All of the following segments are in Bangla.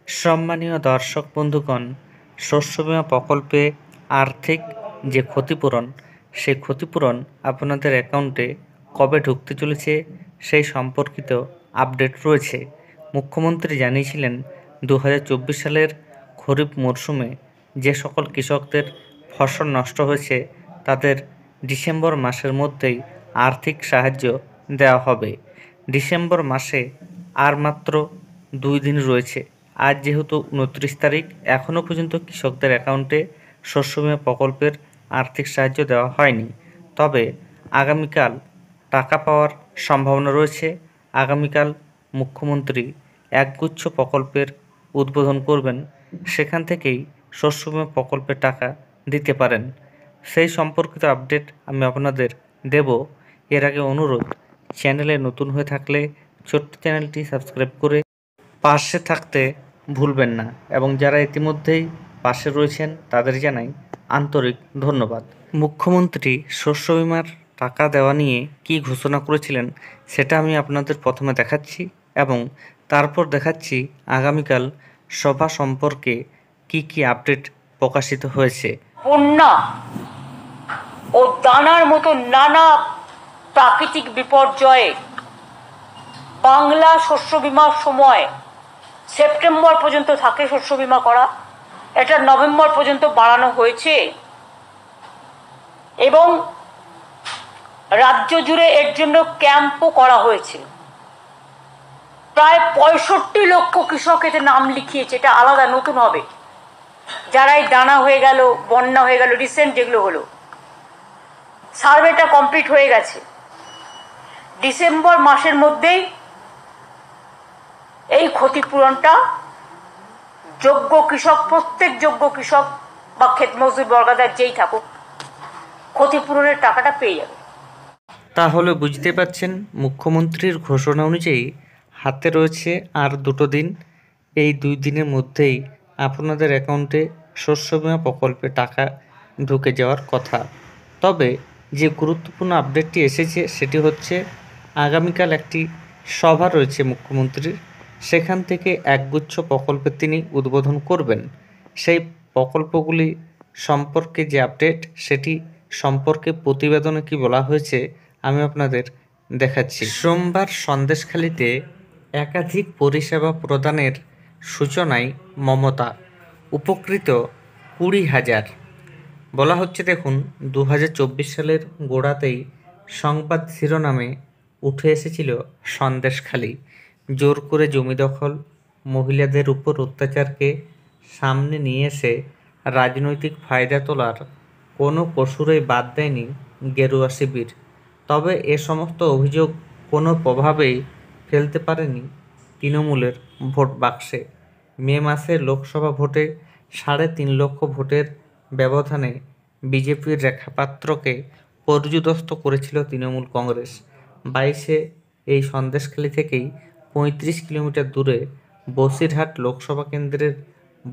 সম্মানীয় দর্শক বন্ধুগণ, শস্য বীমা প্রকল্পে আর্থিক যে ক্ষতিপূরণ, সেই ক্ষতিপূরণ আপনাদের অ্যাকাউন্টে কবে ঢুকতে চলেছে সেই সম্পর্কিত আপডেট রয়েছে। মুখ্যমন্ত্রী জানিয়েছিলেন 2024 সালের খরিফ মরশুমে যে সকল কৃষকদের ফসল নষ্ট হয়েছে তাদের ডিসেম্বর মাসের মধ্যেই আর্থিক সাহায্য দেওয়া হবে। ডিসেম্বর মাসে আর মাত্র 2 দিন রয়েছে। আজ যেহেতু 29 তারিখ, এখনও পর্যন্ত কৃষকদের অ্যাকাউন্টে শস্য বীমা প্রকল্পের আর্থিক সাহায্য দেওয়া হয়নি। তবে আগামীকাল টাকা পাওয়ার সম্ভাবনা রয়েছে। আগামীকাল মুখ্যমন্ত্রী একগুচ্ছ প্রকল্পের উদ্বোধন করবেন, সেখান থেকেই শস্য বীমা প্রকল্পের টাকা দিতে পারেন। সেই সম্পর্কিত আপডেট আমি আপনাদের দেব। এর আগে অনুরোধ, চ্যানেলে নতুন হয়ে থাকলে ছোট্ট চ্যানেলটি সাবস্ক্রাইব করে পাশে থাকতে ভুলবেন না, এবং যারা ইতিমধ্যেই পাশে রয়েছেন তাদের জানাই আন্তরিক ধন্যবাদ। মুখ্যমন্ত্রী শস্য বীমার টাকা দেওয়া নিয়ে কী ঘোষণা করেছিলেন সেটা আমি আপনাদের প্রথমে দেখাচ্ছি, এবং তারপর দেখাচ্ছি আগামীকাল সভা সম্পর্কে কি আপডেট প্রকাশিত হয়েছে। বন্যা ও দানার মতো নানা প্রাকৃতিক বিপর্যয়ে বাংলা শস্য বীমার সময় সেপ্টেম্বর পর্যন্ত থাকে শস্য বীমা করা, এটা নভেম্বর পর্যন্ত বাড়ানো হয়েছে এবং রাজ্য জুড়ে এর জন্য ক্যাম্পও করা হয়েছে। প্রায় 65 লক্ষ কৃষক এতে নাম লিখিয়েছে। এটা আলাদা নতুন হবে, যারা এই দানা হয়ে গেল, বন্যা হয়ে গেল, রিসেন্ট যেগুলো হলো, সার্ভেটা কমপ্লিট হয়ে গেছে। ডিসেম্বর মাসের মধ্যেই এই ক্ষতিপূরণটা যোগ্য কৃষক, প্রত্যেক যোগ্য কৃষক বা ক্ষেত মজদুর বর্গাদার যেই থাকুক, ক্ষতিপূরণের টাকাটা পেয়ে যাবে। তাহলে বুঝতে পারছেন, মুখ্যমন্ত্রীর ঘোষণা অনুযায়ী হাতে রয়েছে আর 2 দিন। এই 2 দিনের মধ্যেই আপনাদের অ্যাকাউন্টে শস্য বীমা প্রকল্পে টাকা ঢুকে যাওয়ার কথা। তবে যে গুরুত্বপূর্ণ আপডেটটি এসেছে সেটি হচ্ছে আগামীকাল একটি সভা রয়েছে মুখ্যমন্ত্রীর, সেখান থেকে একগুচ্ছ প্রকল্পের তিনি উদ্বোধন করবেন। সেই প্রকল্পগুলি সম্পর্কে যে আপডেট, সেটি সম্পর্কে প্রতিবেদনে কি বলা হয়েছে আমি আপনাদের দেখাচ্ছি। সোমবার সন্দেশখালীতে একাধিক পরিষেবা প্রদানের সূচনায় মমতা, উপকৃত 20,000। বলা হচ্ছে, দেখুন, 2024 সালের গোড়াতেই সংবাদ শিরোনামে উঠে এসেছিল সন্দেশখালী জোর করে জমি দখল, মহিলাদের উপর অত্যাচারকে সামনে নিয়ে এসে রাজনৈতিক ফায়দা তোলার কোনো কসুরই বাদ দেয়নি গেরুয়া শিবির। তবে এ সমস্ত অভিযোগ কোনো প্রভাবেই ফেলতে পারেনি তৃণমূলের ভোট বাক্সে। মে মাসের লোকসভা ভোটে 3.5 লক্ষ ভোটের ব্যবধানে বিজেপির রেখাপাত্রকে পর্যুদস্ত করেছিল তৃণমূল কংগ্রেস। 22-এ এই সন্দেশখালী থেকেই 35 কিলোমিটার দূরে বসিরহাট লোকসভা কেন্দ্রের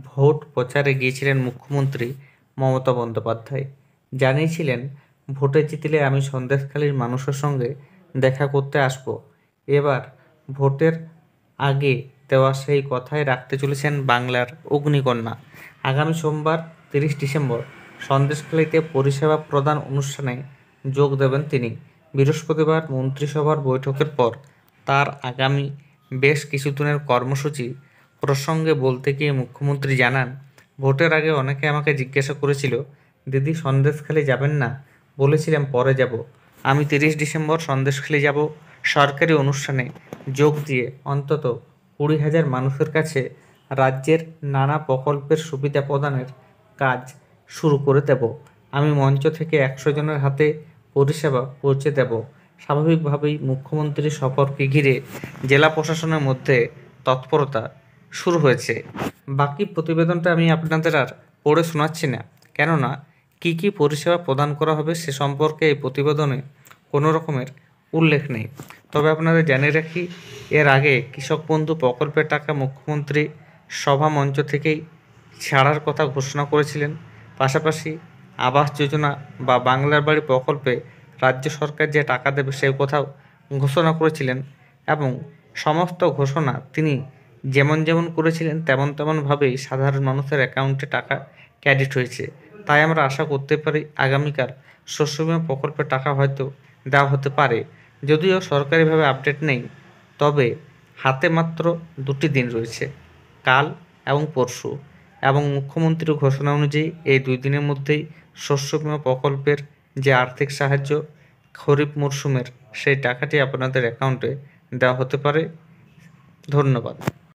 ভোট প্রচারে গিয়েছিলেন মুখ্যমন্ত্রী মমতা বন্দ্যোপাধ্যায়। জানিয়েছিলেন, ভোটে জিতলে আমি সন্দেশখালীর মানুষের সঙ্গে দেখা করতে আসব। এবার ভোটের আগে দেওয়া সেই কথাই রাখতে চলেছেন বাংলার অগ্নিকন্যা। আগামী সোমবার 30 ডিসেম্বর সন্দেশখালীতে পরিষেবা প্রদান অনুষ্ঠানে যোগ দেবেন তিনি। বৃহস্পতিবার মন্ত্রিসভার বৈঠকের পর তার আগামী বেশ কিছুদিনের কর্মসূচি প্রসঙ্গে বলতে গিয়ে মুখ্যমন্ত্রী জানান, ভোটের আগে অনেকে আমাকে জিজ্ঞাসা করেছিল, দিদি সন্দেশখালী যাবেন না? বলেছিলাম পরে যাব। আমি 30 ডিসেম্বর সন্দেশখালী যাব। সরকারি অনুষ্ঠানে যোগ দিয়ে অন্তত 20,000 মানুষের কাছে রাজ্যের নানা প্রকল্পের সুবিধা প্রদানের কাজ শুরু করে দেব। আমি মঞ্চ থেকে 100 জনের হাতে পরিষেবা পৌঁছে দেব। স্বাভাবিকভাবেই মুখ্যমন্ত্রীর সফরকে ঘিরে জেলা প্রশাসনের মধ্যে তৎপরতা শুরু হয়েছে। বাকি প্রতিবেদনটা আমি আপনাদের আর পড়ে শোনাচ্ছি না, কেননা কি পরিষেবা প্রদান করা হবে সে সম্পর্কে এই প্রতিবেদনে কোনো রকমের উল্লেখ নেই। তবে আপনাদের জানিয়ে রাখি, এর আগে কৃষক বন্ধু প্রকল্পের টাকা মুখ্যমন্ত্রী সভা মঞ্চ থেকেই ছাড়ার কথা ঘোষণা করেছিলেন। পাশাপাশি আবাস যোজনা বা বাংলার বাড়ি প্রকল্পে রাজ্য সরকার যে টাকা দেবে সেই কথাও ঘোষণা করেছিলেন, এবং সমস্ত ঘোষণা তিনি যেমন যেমন করেছিলেন তেমন তেমনভাবেই সাধারণ মানুষের অ্যাকাউন্টে টাকা ক্রেডিট হয়েছে। তাই আমরা আশা করতে পারি আগামীকাল শস্য বীমা প্রকল্পের টাকা হয়তো দেওয়া হতে পারে। যদিও সরকারিভাবে আপডেট নেই, তবে হাতে মাত্র 2টি দিন রয়েছে, কাল এবং পরশু, এবং মুখ্যমন্ত্রীর ঘোষণা অনুযায়ী এই 2 দিনের মধ্যেই শস্য বীমা প্রকল্পের যে আর্থিক সাহায্য খরিফ মরশুমের, সেই টাকাটি আপনাদের অ্যাকাউন্টে দেওয়া হতে পারে। ধন্যবাদ।